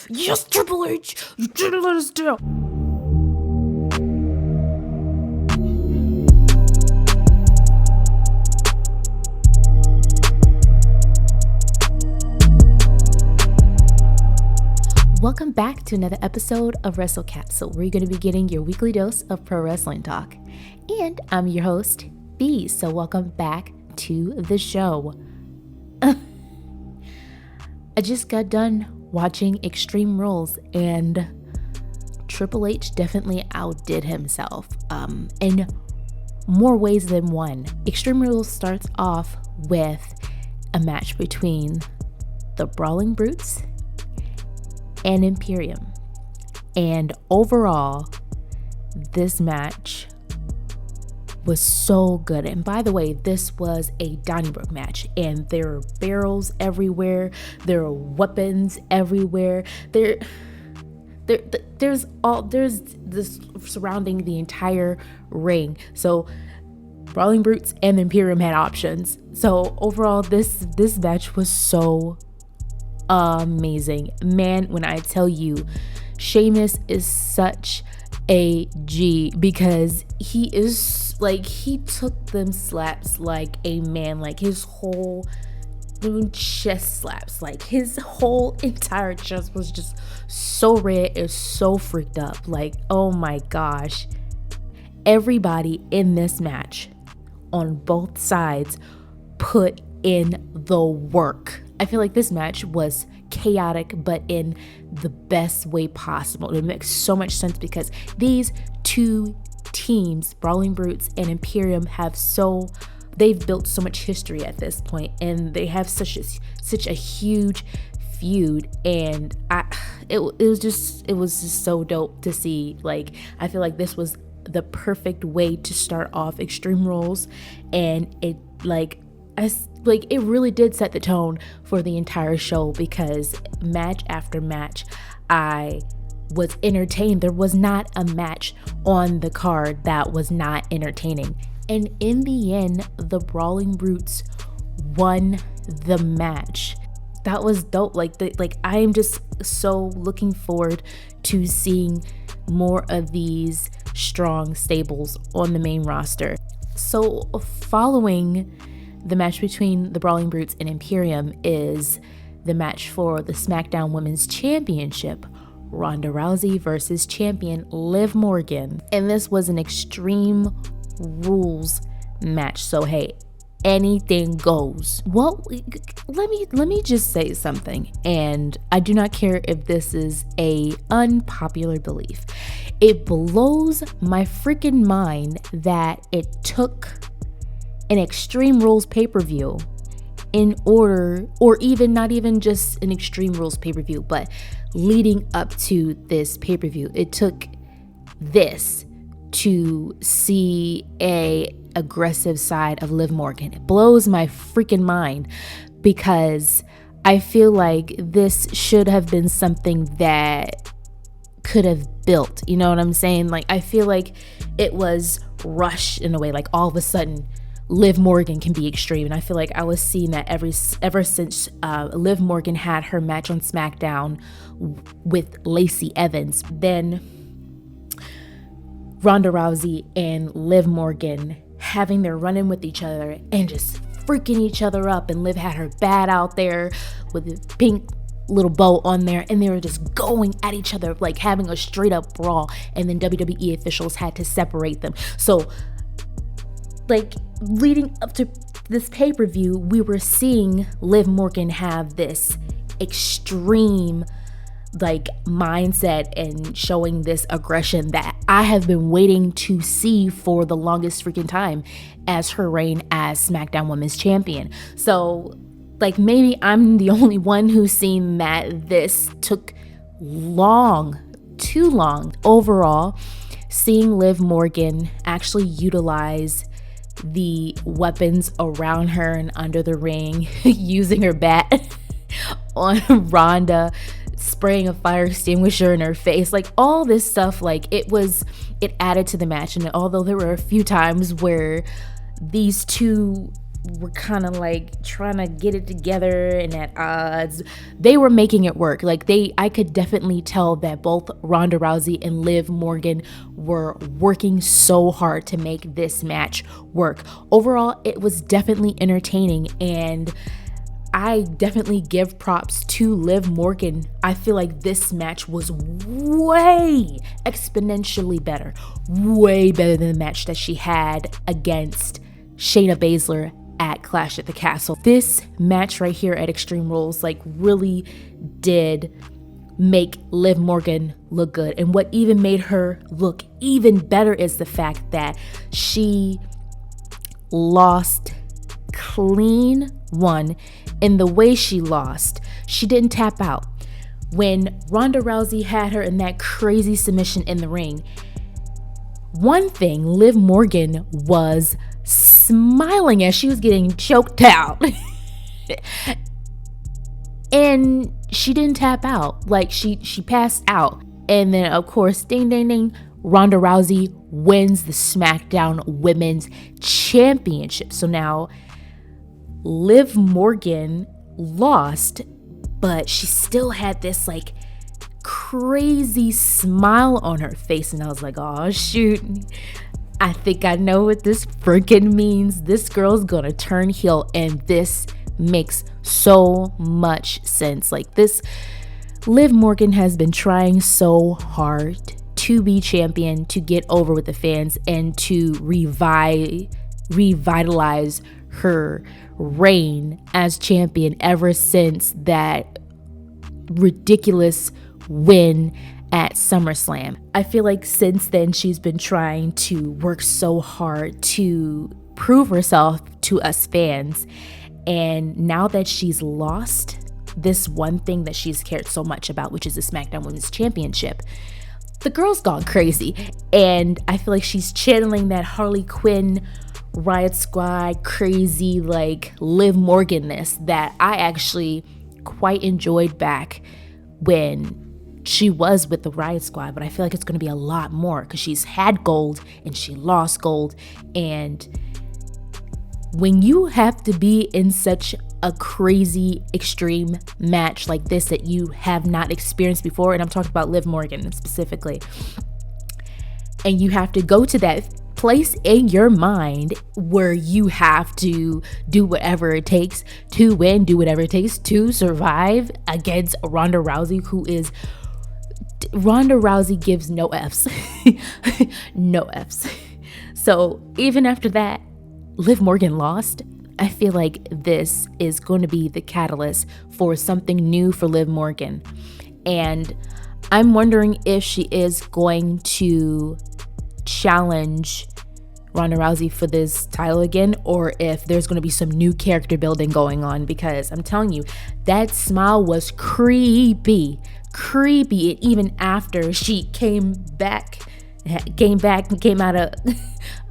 Yes, Triple H, you didn't let us down. Welcome back to another episode of Wrestle Capsule, where you're going to be getting your weekly dose of pro wrestling talk. And I'm your host, B. So welcome back to the show. I just got done watching Extreme Rules, and Triple H definitely outdid himself in more ways than one. Extreme Rules starts off with a match between the Brawling Brutes and Imperium. And overall, this match was so good. And by the way, this was a Donnybrook match, and there are barrels everywhere, there are weapons everywhere, there's this surrounding the entire ring. So Brawling Brutes and Imperium had options. So overall, this match was so amazing. Man, when I tell you, Sheamus is such a G, because he took them slaps like a man, like his whole chest slaps, like his whole entire chest was just so red and so freaked up. Like, oh my gosh, everybody in this match on both sides put in the work. I feel like this match was chaotic, but in the best way possible. It makes so much sense because these two teams, Brawling Brutes and Imperium, they've built so much history at this point, and they have such a huge feud, and it was just so dope to see. Like, I feel like this was the perfect way to start off Extreme Rules, and it really did set the tone for the entire show, because match after match I was entertained. There was not a match on the card that was not entertaining. And in the end, the Brawling Brutes won the match. That was dope. I am just so looking forward to seeing more of these strong stables on the main roster. So following the match between the Brawling Brutes and Imperium is the match for the SmackDown Women's Championship, Ronda Rousey versus champion Liv Morgan. And this was an Extreme Rules match. So hey, anything goes. Well, let me just say something, and I do not care if this is a unpopular belief. It blows my freaking mind that it took an Extreme Rules pay-per-view in order, or even not even just an Extreme Rules pay-per-view, but leading up to this pay-per-view, it took this to see a aggressive side of Liv Morgan. It blows my freaking mind, because I feel like this should have been something that could have built, you know what I'm saying? Like, I feel like it was rushed in a way, like all of a sudden Liv Morgan can be extreme. And I feel like I was seeing that ever since Liv Morgan had her match on SmackDown with Lacey Evans. Then Ronda Rousey and Liv Morgan having their run-in with each other and just freaking each other up. And Liv had her bat out there with a pink little bow on there, and they were just going at each other, like having a straight up brawl. And then WWE officials had to separate them. So, like, leading up to this pay-per-view, we were seeing Liv Morgan have this extreme mindset and showing this aggression that I have been waiting to see for the longest freaking time as her reign as SmackDown Women's Champion. So maybe I'm the only one who's seen that this took too long. Overall, seeing Liv Morgan actually utilize the weapons around her and under the ring, using her bat on Ronda, spraying a fire extinguisher in her face, all this stuff, it added to the match. And although there were a few times where these two were kind of like trying to get it together and at odds. They were making it work. Like I could definitely tell that both Ronda Rousey and Liv Morgan were working so hard to make this match work. Overall, it was definitely entertaining, and I definitely give props to Liv Morgan. I feel like this match was way exponentially better, way better than the match that she had against Shayna Baszler at Clash at the Castle. This match right here at Extreme Rules like really did make Liv Morgan look good. And what even made her look even better is the fact that she lost clean, one, in the way she lost. She didn't tap out. When Ronda Rousey had her in that crazy submission in the ring, one thing, Liv Morgan was smiling as she was getting choked out. And she didn't tap out. Like she passed out. And then of course, ding ding ding, Ronda Rousey wins the SmackDown Women's Championship. So now Liv Morgan lost, but she still had this like crazy smile on her face, and I was like, oh shoot, I think I know what this freaking means. This girl's gonna turn heel, and this makes so much sense. Like, this Liv Morgan has been trying so hard to be champion, to get over with the fans, and to revitalize her reign as champion ever since that ridiculous win at SummerSlam. I feel like since then she's been trying to work so hard to prove herself to us fans, and now that she's lost this one thing that she's cared so much about, which is the SmackDown Women's Championship, the girl's gone crazy. And I feel like she's channeling that Harley Quinn, Riot Squad, crazy like Liv Morgan-ness that I actually quite enjoyed back when she was with the Riot Squad. But I feel like it's going to be a lot more because she's had gold and she lost gold. And when you have to be in such a crazy extreme match like this that you have not experienced before, and I'm talking about Liv Morgan specifically, and you have to go to that place in your mind where you have to do whatever it takes to win, do whatever it takes to survive against Ronda Rousey, Ronda Rousey gives no F's. No F's. So even after that, Liv Morgan lost. I feel like this is going to be the catalyst for something new for Liv Morgan. And I'm wondering if she is going to challenge Ronda Rousey for this title again, or if there's going to be some new character building going on, because I'm telling you, that smile was creepy. And even after she came out of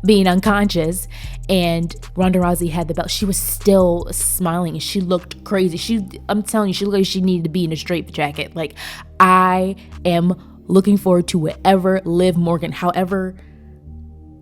being unconscious and Ronda Rousey had the belt, she was still smiling. She looked crazy. I'm telling you, she looked like she needed to be in a straitjacket. Like, I am looking forward to whatever Liv Morgan, however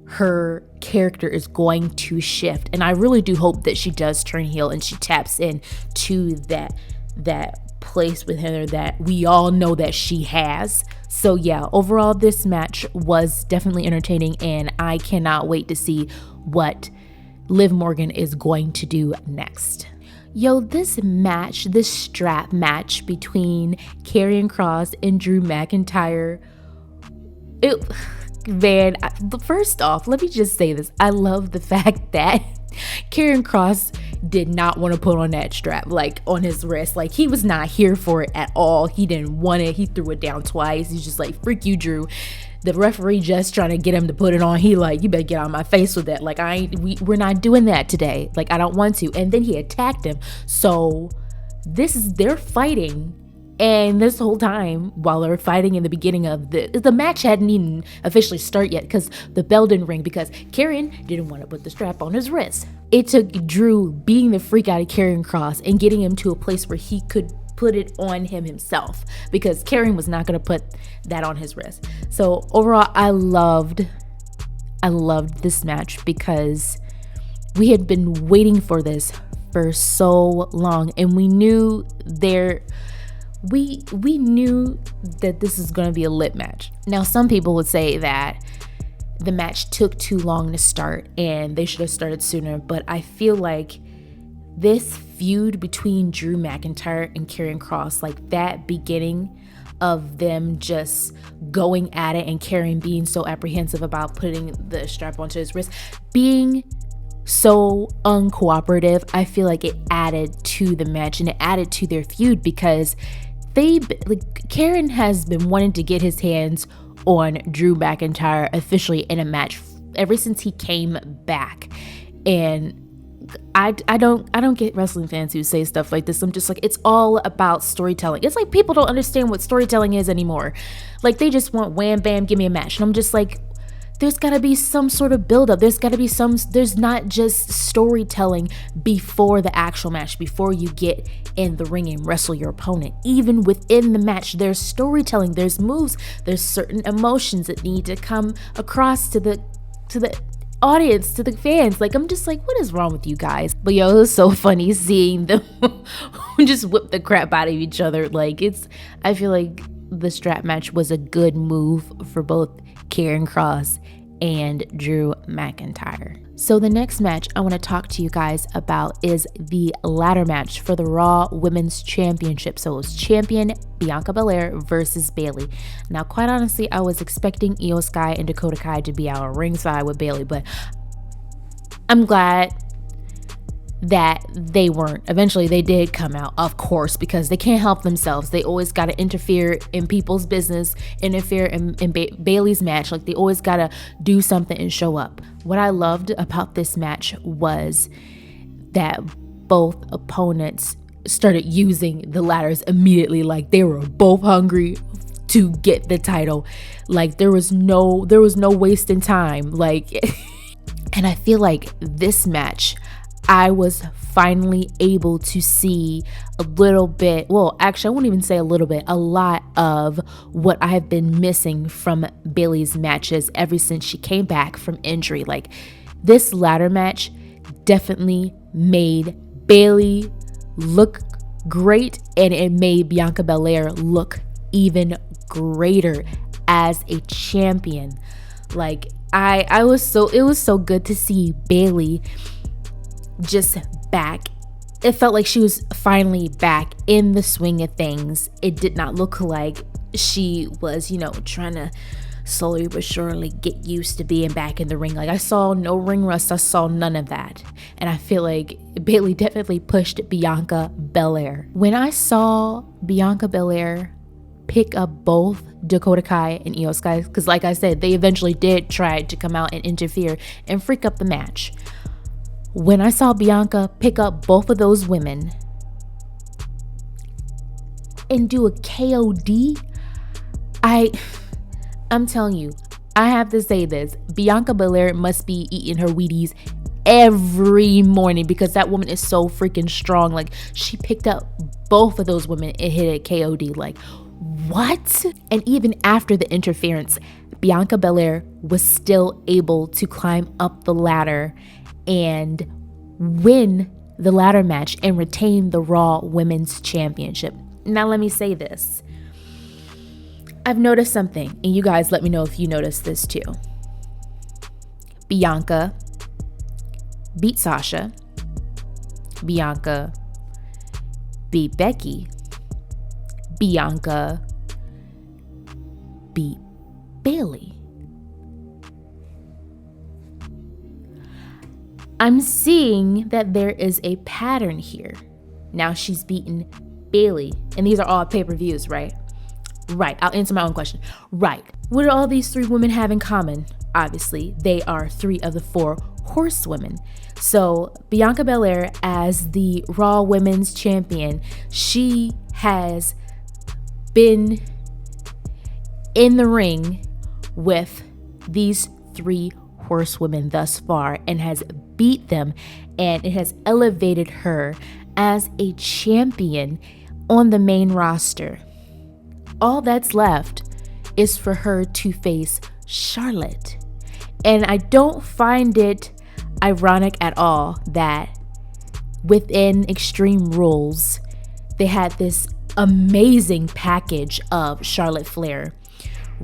her character is going to shift. And I really do hope that she does turn heel and she taps in to that place with her that we all know that she has. So yeah, overall this match was definitely entertaining, and I cannot wait to see what Liv Morgan is going to do next. Yo, this strap match between Karrion Kross and Drew McIntyre, first off, let me just say this. I love the fact that Karrion Kross did not want to put on that strap, like, on his wrist. Like, he was not here for it at all. He didn't want it. He threw it down twice. He's just like, freak you, Drew. The referee just trying to get him to put it on. He like, you better get out of my face with that. Like, we're not doing that today. Like, I don't want to. And then he attacked him. So they're fighting. And this whole time, while they're fighting in the beginning of the match hadn't even officially started yet, because the bell didn't ring, because Karrion didn't want to put the strap on his wrist. It took Drew beating the freak out of Karrion Kross and getting him to a place where he could put it on him himself, because Karrion was not going to put that on his wrist. So overall, I loved this match, because We had been waiting for this for so long, and we knew we knew that this is going to be a lit match. Now, some people would say that the match took too long to start and they should have started sooner, but I feel like this feud between Drew McIntyre and Karrion Kross, like that beginning of them just going at it and Karrion being so apprehensive about putting the strap onto his wrist, being so uncooperative, I feel like it added to the match and it added to their feud, because Karrion has been wanting to get his hands on Drew McIntyre officially in a match ever since he came back. And I don't get wrestling fans who say stuff like this. I'm just like, it's all about storytelling. It's like people don't understand what storytelling is anymore. Like, they just want wham bam, give me a match. And I'm just like, there's got to be some sort of build up. There's not just storytelling before the actual match, before you get in the ring and wrestle your opponent. Even within the match, there's storytelling, there's moves, there's certain emotions that need to come across to the audience, to the fans. Like, I'm just like, what is wrong with you guys? But yo, it was so funny seeing them just whip the crap out of each other. Like, I feel like the strap match was a good move for both Karrion Kross and Drew McIntyre. So the next match I want to talk to you guys about is the ladder match for the Raw Women's Championship. So it was champion Bianca Belair versus Bayley. Now, quite honestly, I was expecting Io Sky and Dakota Kai to be out ringside with Bayley, but I'm glad that they weren't. Eventually they did come out, of course, because they can't help themselves. They always got to interfere in people's business, interfere in Bayley's match. Like, they always got to do something and show up. What I loved about this match was that both opponents started using the ladders immediately. Like, they were both hungry to get the title. Like, there was no wasting time. Like, and I feel like this match, I was finally able to see a little bit, well, actually, I won't even say a little bit, a lot of what I have been missing from Bayley's matches ever since she came back from injury. Like, this ladder match definitely made Bayley look great, and it made Bianca Belair look even greater as a champion. Like, it was so good to see Bayley just back. It felt like she was finally back in the swing of things. It did not look like she was, trying to slowly but surely get used to being back in the ring. Like, I saw no ring rust. I saw none of that. And I feel like Bayley definitely pushed Bianca Belair. When I saw Bianca Belair pick up both Dakota Kai and Io Sky, because like I said, they eventually did try to come out and interfere and freak up the match. When I saw Bianca pick up both of those women and do a KOD, I'm telling you, I have to say this. Bianca Belair must be eating her Wheaties every morning, because that woman is so freaking strong. Like, she picked up both of those women and hit a KOD. Like, what? And even after the interference, Bianca Belair was still able to climb up the ladder and win the ladder match and retain the Raw Women's Championship. Now, let me say this. I've noticed something, and you guys let me know if you noticed this too. Bianca beat Sasha. Bianca beat Becky. Bianca beat Bayley. I'm seeing that there is a pattern here. Now she's beaten Bayley, and these are all pay-per-views, right? Right, I'll answer my own question. Right, what do all these three women have in common? Obviously, they are three of the four horsewomen. So Bianca Belair, as the Raw Women's Champion, she has been in the ring with these three horsewomen thus far and has beat them, and it has elevated her as a champion on the main roster. All that's left is for her to face Charlotte, and I don't find it ironic at all that within Extreme Rules, they had this amazing package of Charlotte Flair,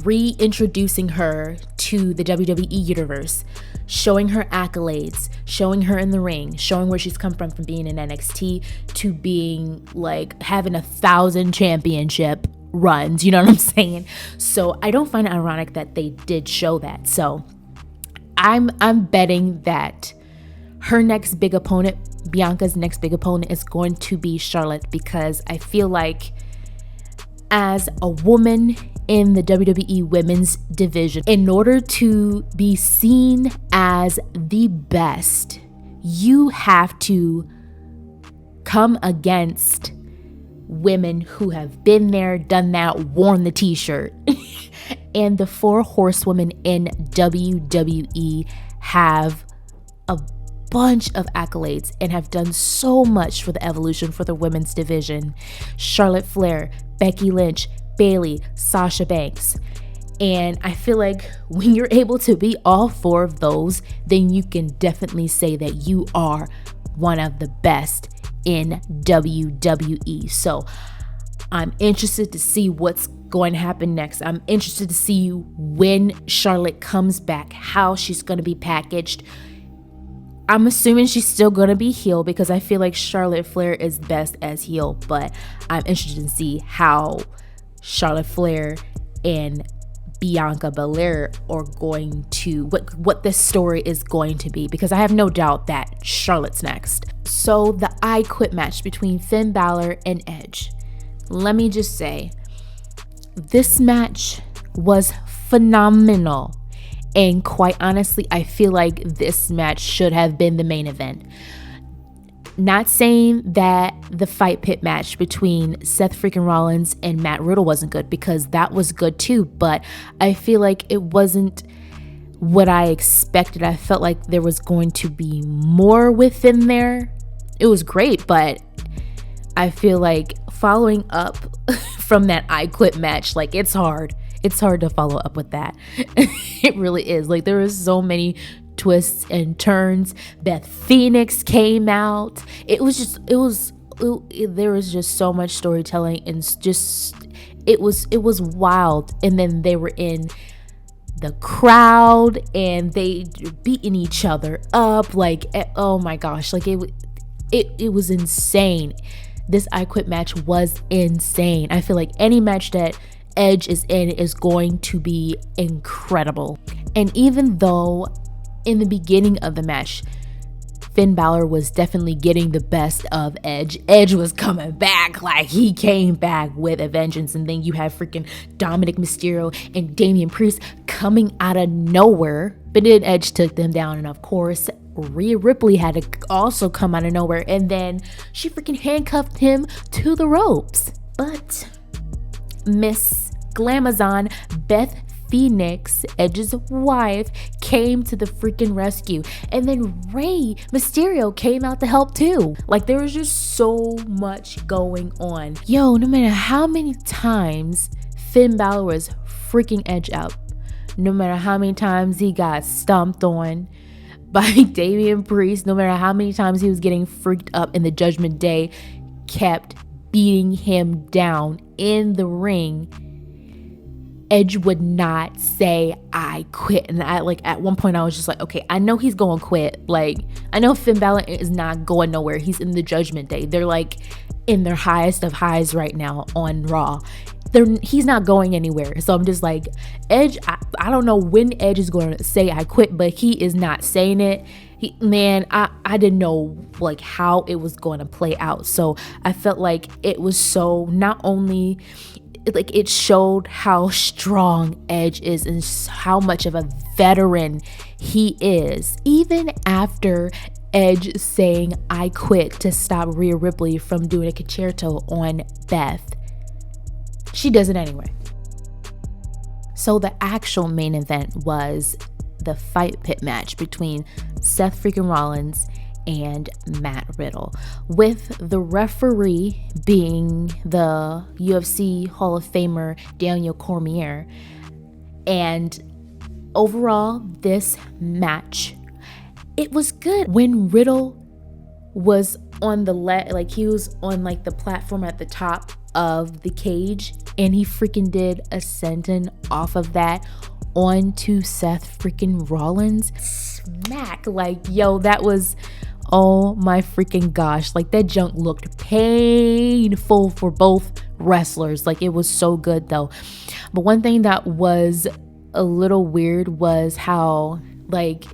reintroducing her to the WWE universe, showing her accolades, showing her in the ring, showing where she's come from being in NXT to being like having 1,000 championship runs, you know what I'm saying? So I don't find it ironic that they did show that. So I'm betting that her next big opponent, Bianca's next big opponent, is going to be Charlotte, because I feel like as a woman in the WWE women's division, in order to be seen as the best, you have to come against women who have been there, done that, worn the t-shirt. And the 4 horsewomen in WWE have a bunch of accolades and have done so much for the evolution for the women's division. Charlotte Flair, Becky Lynch, Bayley, Sasha Banks. And I feel like when you're able to be all 4 of those, then you can definitely say that you are one of the best in WWE. So I'm interested to see what's going to happen next. I'm interested to see when Charlotte comes back, how she's going to be packaged. I'm assuming she's still going to be heel, because I feel like Charlotte Flair is best as heel, but I'm interested to see how Charlotte Flair and Bianca Belair are going to, what this story is going to be, because I have no doubt that Charlotte's next. So the I Quit match between Finn Bálor and Edge. Let me just say, this match was phenomenal. And quite honestly, I feel like this match should have been the main event. Not saying that the fight pit match between Seth freaking Rollins and Matt Riddle wasn't good, because that was good too, but I feel like it wasn't what I expected. I felt like there was going to be more within there. It was great, but I feel like following up from that I Quit match, like it's hard. It's hard to follow up with that. It really is. Like, there was so many twists and turns. Beth Phoenix came out. There was just so much storytelling, and it was wild. And then they were in the crowd and they beating each other up. Like, oh my gosh, like it was insane. This I Quit match was insane. I feel like any match that Edge is in is going to be incredible. And even though in the beginning of the match, Finn Bálor was definitely getting the best of Edge, Edge was coming back, like he came back with a vengeance. And then you have freaking Dominic Mysterio and Damian Priest coming out of nowhere, but then Edge took them down. And of course, Rhea Ripley had to also come out of nowhere, and then she freaking handcuffed him to the ropes. But Miss Glamazon, Beth Phoenix, Edge's wife, came to the freaking rescue. And then Rey Mysterio came out to help too. Like, there was just so much going on. Yo, no matter how many times Finn Bálor was freaking Edge up, no matter how many times he got stomped on by Damian Priest, no matter how many times he was getting freaked up in the Judgment Day, kept beating him down in the ring, Edge would not say, I quit. And I, like, at one point I was just like, okay, I know he's going to quit. Like, I know Finn Bálor is not going nowhere. He's in the Judgment Day. They're like in their highest of highs right now on Raw. He's not going anywhere. So I'm just like, Edge, I don't know when Edge is going to say I quit, but he is not saying it. I didn't know like how it was going to play out. So I felt like it was so, not only like it showed how strong Edge is and how much of a veteran he is. Even after Edge saying I quit to stop Rhea Ripley from doing a concerto on Beth, she does it anyway. So the actual main event was the fight pit match between Seth freaking Rollins and Matt Riddle, with the referee being the UFC Hall of Famer Daniel Cormier. And overall, this match, it was good. When Riddle was on the he was on like the platform at the top of the cage, and he freaking did a senton off of that onto Seth freaking Rollins. Smack. Like, yo, that was, oh my freaking gosh. Like, that junk looked painful for both wrestlers. Like, it was so good though. But one thing that was a little weird was how, like,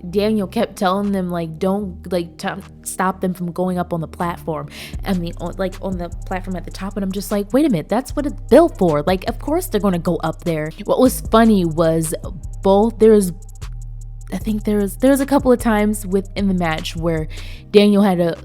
Daniel kept telling them, like, don't, like, stop them from going up on the platform. I mean, on the platform at the top. And I'm just like, wait a minute, that's what it's built for. Like, of course they're going to go up there. What was funny was I think there was a couple of times within the match where Daniel had to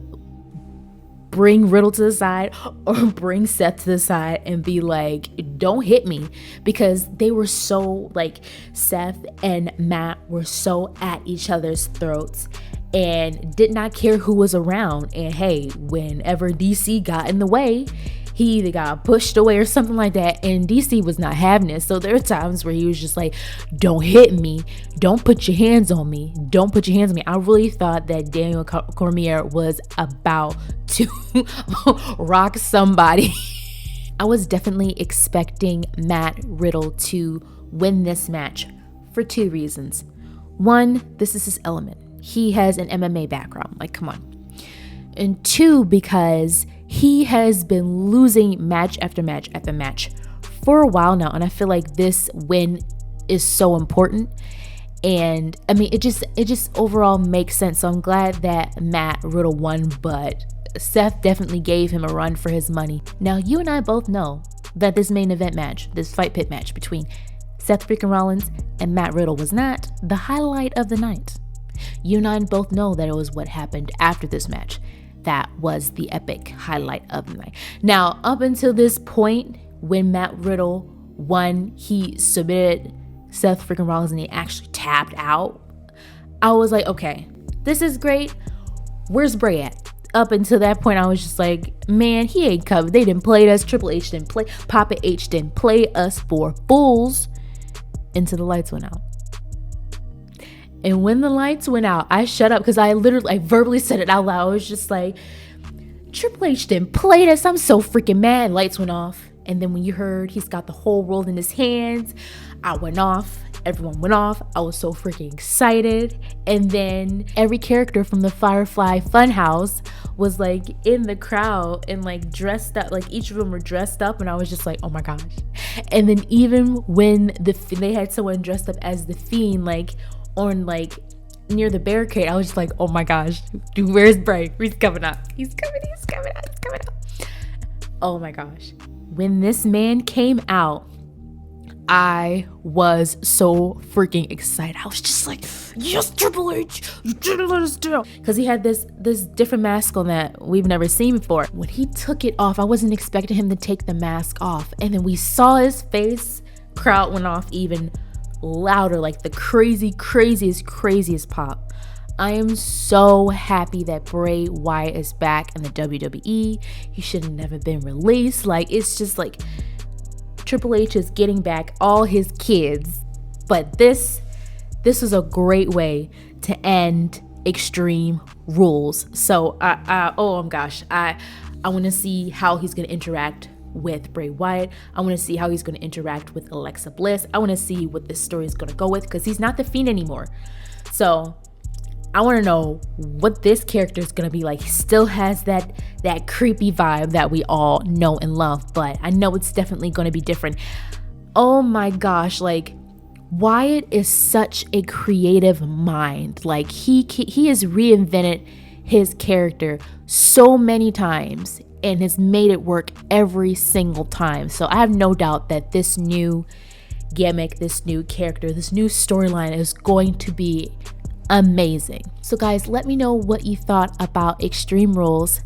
bring Riddle to the side or bring Seth to the side and be like, don't hit me, because they were so, like, Seth and Matt were so at each other's throats and did not care who was around. And hey, whenever DC got in the way, he either got pushed away or something like that, and DC was not having it. So there were times where he was just like, don't hit me, don't put your hands on me, don't put your hands on me. I really thought that Daniel Cormier was about to rock somebody. I was definitely expecting Matt Riddle to win this match for two reasons. One, this is his element. He has an MMA background, like, come on. And two, because he has been losing match after match after match for a while now, and I feel like this win is so important. And I mean, it just overall makes sense. So I'm glad that Matt Riddle won, but Seth definitely gave him a run for his money. Now, you and I both know that this main event match, this fight pit match between Seth freaking Rollins and Matt Riddle, was not the highlight of the night. You and I both know that it was what happened after this match that was the epic highlight of the night. Now, up until this point, when Matt Riddle won, he submitted Seth freaking Rollins and he actually tapped out. I was like, okay, this is great. Where's Bray at? Up until that point, I was just like, man, he ain't covered. They didn't play us. Triple H didn't play. Papa H didn't play us for fools. Until the lights went out. And when the lights went out, I shut up because I verbally said it out loud. I was just like, Triple H didn't play this. I'm so freaking mad. Lights went off. And then when you heard he's got the whole world in his hands, I went off. Everyone went off. I was so freaking excited. And then every character from the Firefly Funhouse was like in the crowd and like dressed up. Like each of them were dressed up. And I was just like, oh my gosh. And then even when they had someone dressed up as the Fiend, like on like near the barricade, I was just like, oh my gosh, dude, where's Bray? He's coming up. He's coming up. Oh my gosh. When this man came out, I was so freaking excited. I was just like, yes, Triple H, you didn't let us down. Because he had this different mask on that we've never seen before. When he took it off, I wasn't expecting him to take the mask off. And then we saw his face. Crowd went off even louder, like the craziest pop. I am so happy that Bray Wyatt is back in the WWE. He should have never been released. Like, it's just like Triple H is getting back all his kids. But this was a great way to end Extreme Rules. So oh my gosh, I want to see how he's going to interact with Bray Wyatt. I want to see how he's going to interact with Alexa Bliss. I want to see what this story is going to go with, because he's not the Fiend anymore. So I want to know what this character is going to be like. He still has that creepy vibe that we all know and love, but I know it's definitely going to be different. Oh my gosh, like Wyatt is such a creative mind. Like he has reinvented his character so many times and has made it work every single time. So I have no doubt that this new gimmick, this new character, this new storyline is going to be amazing. So guys, let me know what you thought about Extreme Rules.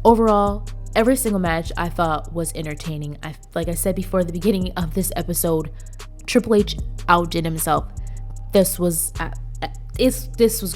Overall, every single match I thought was entertaining. Like I said before, at the beginning of this episode, Triple H outdid himself. This was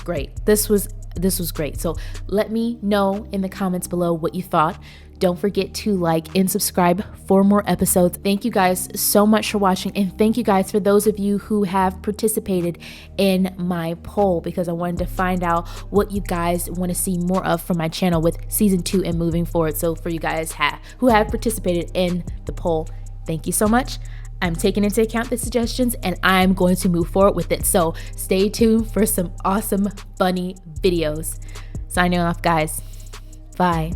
great. This was great. So let me know in the comments below what you thought. Don't forget to like and subscribe for more episodes. Thank you guys so much for watching, and thank you guys for those of you who have participated in my poll, because I wanted to find out what you guys want to see more of from my channel with season 2 and moving forward. So for you guys who have participated in the poll, thank you so much. I'm taking into account the suggestions and I'm going to move forward with it. So stay tuned for some awesome, funny videos. Signing off, guys. Bye.